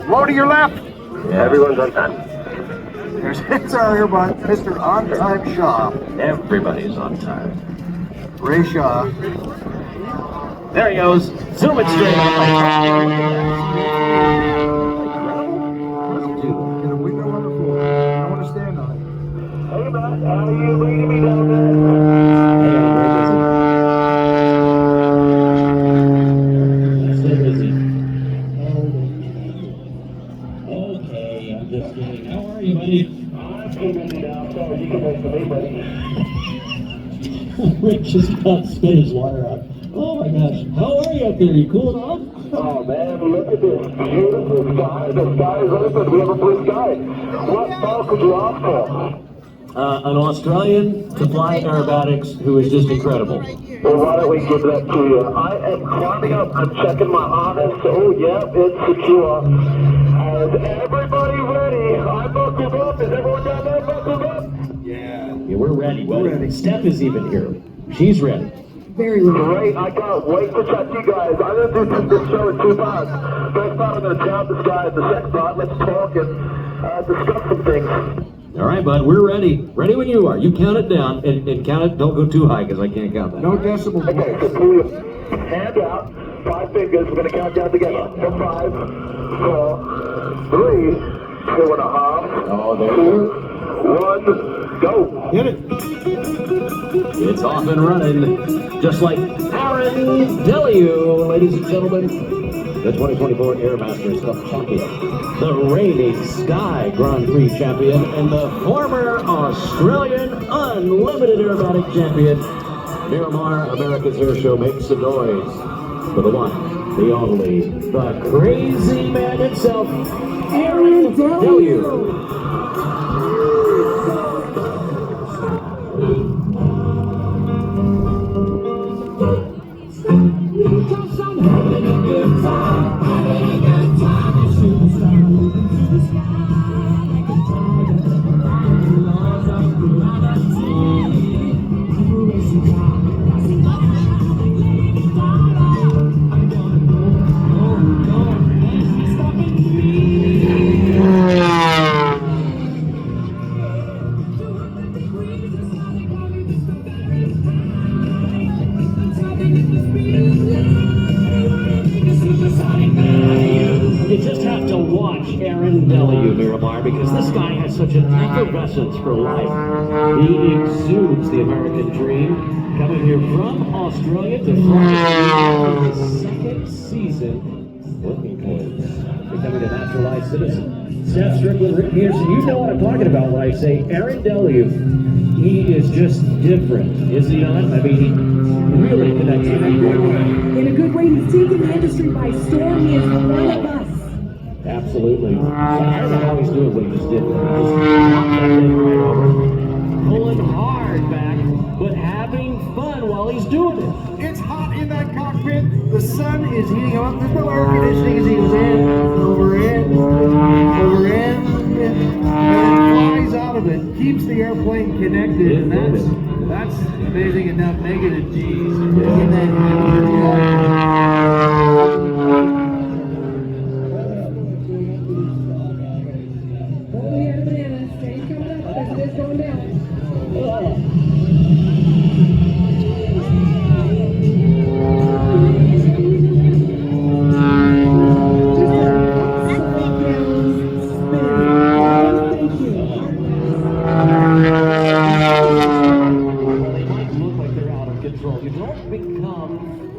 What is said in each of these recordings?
Low to your left. Yeah, everyone's on time. There's our airborne, Mr. On-Time Shaw. Everybody's on time. Ray Shaw. There he goes. Zoom it straight up. Get a window on the floor. I want to stand on it. Hey, Matt, how are you leading me down there? Stay busy. Okay, I'm just kidding. How are you, buddy? I'm too busy now, so you can wait for me, buddy. Rick just about spit his water out. Oh my gosh, how are you up there? You cooling off? Oh man, look at this beautiful sky. The sky is open. We have a blue sky. What more could you ask for? An Australian to fly aerobatics who is just incredible. Well, why don't we give that to you? I am climbing up. I'm checking my harness. Oh, yeah, it's secure. Is everybody ready? I'm buckled up. Is everyone down there buckled up? Yeah, we're ready. We're ready. Steph is even here. She's ready. Very ready. Great. I can't wait to chat to you guys. I'm going to do this show in 2 parts. First part, I'm going to count the sky. The second part, let's talk and discuss some things. All right, bud, we're ready. Ready when you are. You count it down and count it. Don't go too high because I can't count that. No decibels. Okay, so pull your hand out, 5 fingers. We're going to count down together. For 5, 4, 3, 2.5. Oh, there 2, 1, go. Hit it. It's off and running, just like Aarron Deliu, ladies and gentlemen. The 2024 Air Masters Cup champion, the reigning Sky Grand Prix champion, and the former Australian Unlimited Aerobatic champion. Miramar, America's Airshow makes some noise for the one, the only, the crazy man himself, Aarron Deliu. You just have to watch Aarron Deliu, Miramar, because this guy has such an effervescence for life. He exudes the American dream, coming here from Australia to fly for his second season, working towards becoming a naturalized citizen. Steph Strickland, Rick Pearson, you know what I'm talking about when I say Aarron Deliu. He is just different, is he not? I mean, he really connects in a great way. In a good way, he's taken the industry by storm. He is one of us. Absolutely. I don't know how he's doing what he just did. He just knocked that thing right over. Pulling hard back, but having fun while he's doing it. It's hot in that cockpit. The sun is heating up. There's no air conditioning as he goes in, over in, and then flies out of it. Keeps the airplane connected, and that's amazing enough. Negative G's in that.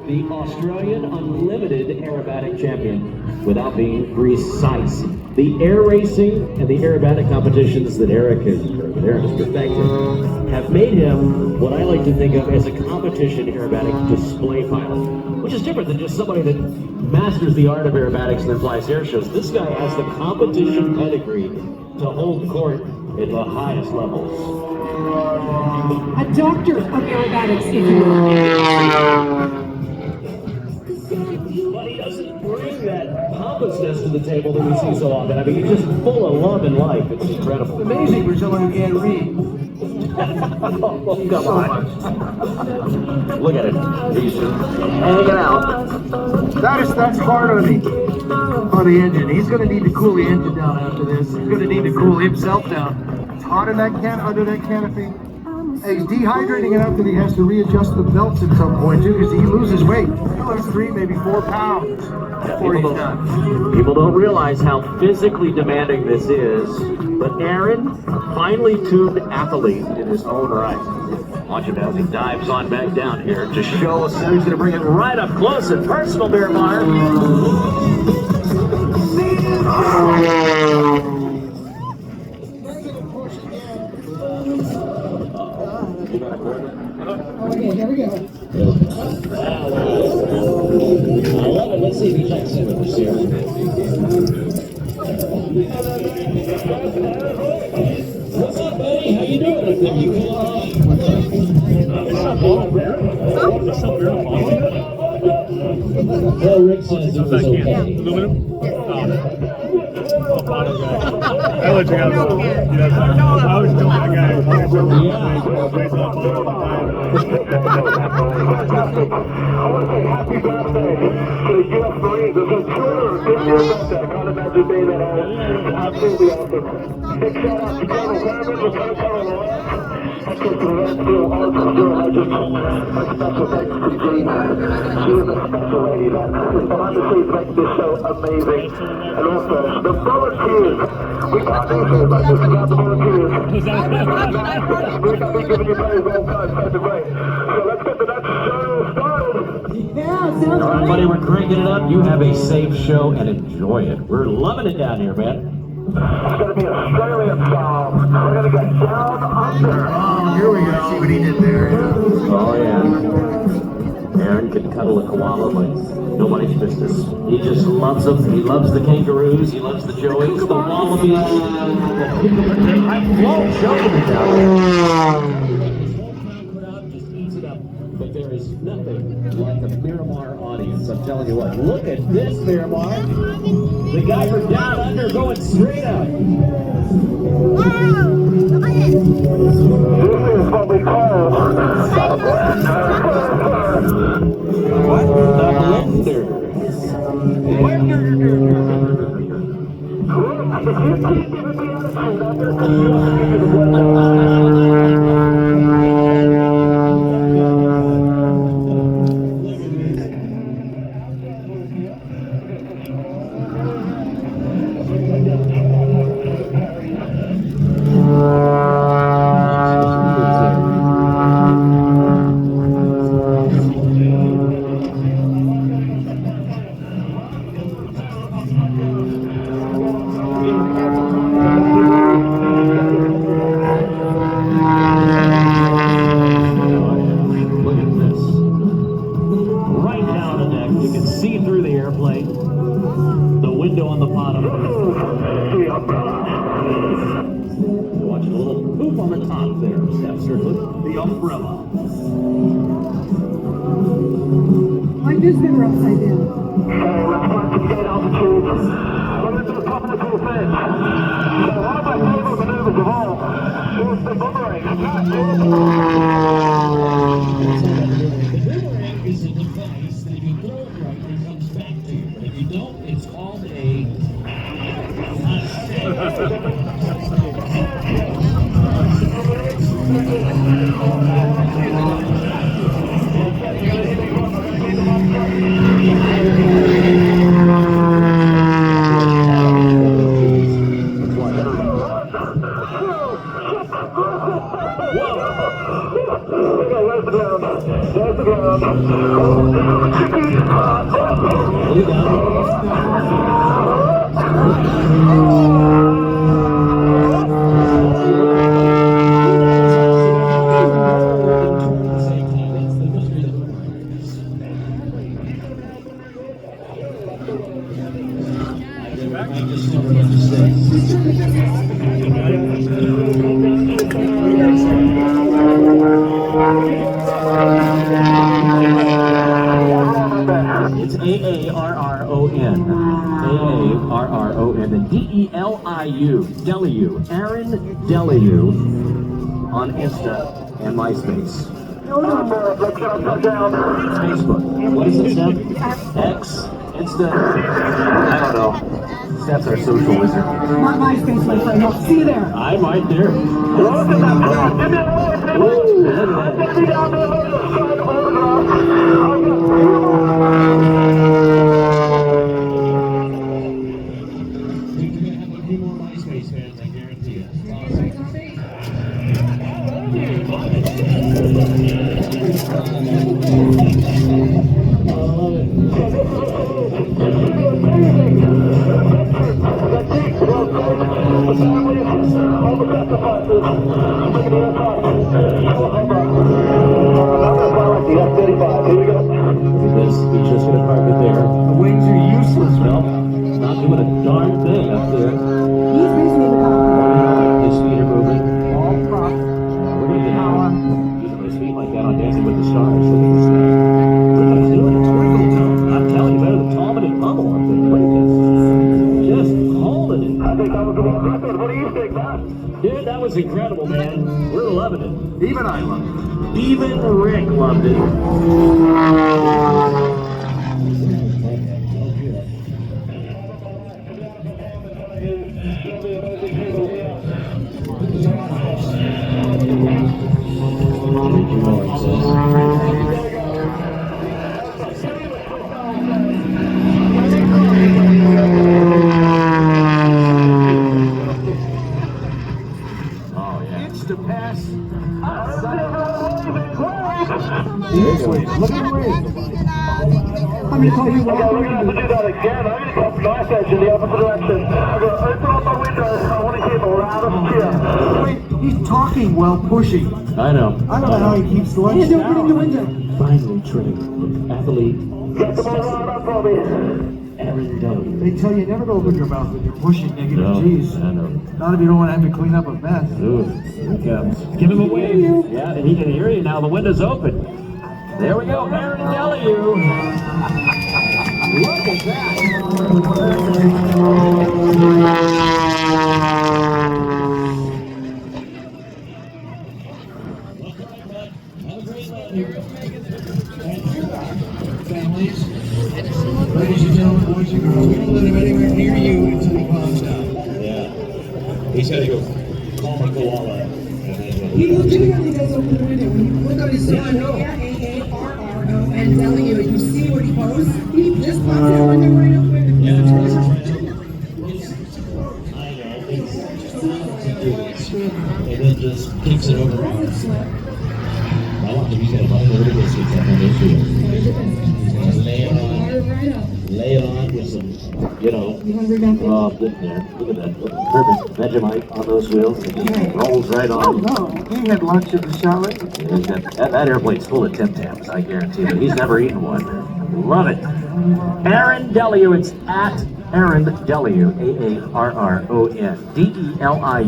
The Australian Unlimited Aerobatic Champion without being precise. The air racing and the aerobatic competitions that Aaron has perfected have made him what I like to think of as a competition aerobatic display pilot, which is different than just somebody that masters the art of aerobatics and then flies air shows. This guy has the competition pedigree to hold court at the highest levels. A doctor of aerobatics, if you will. But he doesn't bring that pompousness to the table that we see so often. I mean, he's just full of love and life. It's incredible. It's amazing for someone who can't read. Oh, come on. Look at it. He's just hanging out. That's part of the on the engine. He's going to need to cool the engine down after this. He's going to need to cool himself down. It's hot in that under that canopy. He's dehydrating enough that he has to readjust the belts at some point too, because he loses weight. He'll lose 3, maybe 4 pounds before he's done. People don't realize how physically demanding this is, but Aarron, a finely tuned athlete in his own right. Watch him as he dives on back down here to show us how he's going to bring it right up close and personal, Miramar. Okay, here we go. I love it. Let's see if he checks in with us here. What's up, buddy? How you doing up there? You cool? Well, Rick says it was okay. Aluminum? I let you guys know. I was doing a guy. I want to say happy birthday to the U.S. Marines. It's a true 50th birthday. I can't imagine being that old. Absolutely awesome. Big shout out to Colonel Herman, Lieutenant Colonel Lawrence, and to the Redfield Arkansas Legend. A special thanks to Jean. She is a special lady that is behind the scenes making this show amazing. And also, the volunteers. We can't do shows like this without the volunteers. We're going to be giving you praise all time. That's great. So let's get the next show started. Yeah, sounds All right, great. buddy, we're cranking it up. You have a safe show and enjoy it. We're loving it down here, man. It's going to be Australian style. We're going to get down under. Oh, here we go. See what he did there. Oh, yeah. Aarron can cuddle a koala like nobody's business. He just loves them. He loves the kangaroos. He loves the joeys, the wallabies. Whoa, show them down just eats it up. But there is nothing like a Miramar audience. I'm telling you what. Look at this, Miramar. The guy from down under going straight up. This is what we call the What? The Look at this. Right down the deck. You can see through the airplane. The window on the bottom. Watch a little poop on the top there, Steph. The umbrella. Like this thing are upside down. Okay, let's find some gate altitude. We're going to do a couple of cool things. So one of my favorite maneuvers of all is the boomerang. The boomerang is a device that if you throw it right, it comes back to you. But if you don't, it's called a There's the ground. It's Aarron. Aarron and Deliu. Deliu. Aarron Deliu on Insta and MySpace. Facebook. What is it, Steph? X, Insta. I don't That's our social wizard. Mark my space, my friend. I'll see you there. I'm right there. Look at that crowd. Give me a wave, people. I'm going to be down there with the side autograph. I've got 2 more. MySpace fans, I guarantee you. This, he's just gonna park it there. The wings are useless, Well, not doing a darn thing up there. He's basically the cop. His feet are moving. all prop. What are you doing? Using those feet like that on Dancing with the Stars. Look at this thing. Look what he's doing. Twinkle tone. I'm telling you, better than Talbot and Bubble up there. Look at this. Just holding it. I think that was the world record. What do you think, man? Dude, that was incredible, man. We're loving it. Even I love it. Even Rick loved it. It's to pass. Seriously, Look at the wings. I'm going to call you Okay, we're going to have to do that again. I'm going to come nice edge in the opposite direction. I'm going to open up my window. I want to hear the loudest cheer. Wait, he's talking while pushing. I know. I don't know how he keeps the legs And opening the down. window. Finally, Trey, athlete, Get the ball right up for me. Aaron Deliu. They tell you never to open your mouth when you're pushing negative No, G's. I know. Not if you don't want to have to clean up a mess. Ooh, here he comes. Give him a wave. Yeah, and he can hear you now. The window's open. There we go, Aaron Deliu. Look at that. Families, ladies and gentlemen, boys and girls, we don't let him anywhere near you until he calms down. Yeah. He's got to go calm a koala. He literally does open the window. When you click on his sign, Aarron, Deliu, and you see what he posts, he just pops that window right up with Yeah, that's right. And then just kicks it over. I want to use that button over to this. He's going to lay it on. right up. Lay it on with some, You know, You hungry, Duncan? good there. Look at that. Perfect. Vegemite on those wheels. It just rolls right Oh on. no, he had lunch at the chalet. That airplane's full of Tim Tams, I guarantee you. He's never eaten one. Love it. Aaron Deliu. It's at Aarron Deliu. Aarron Deliu.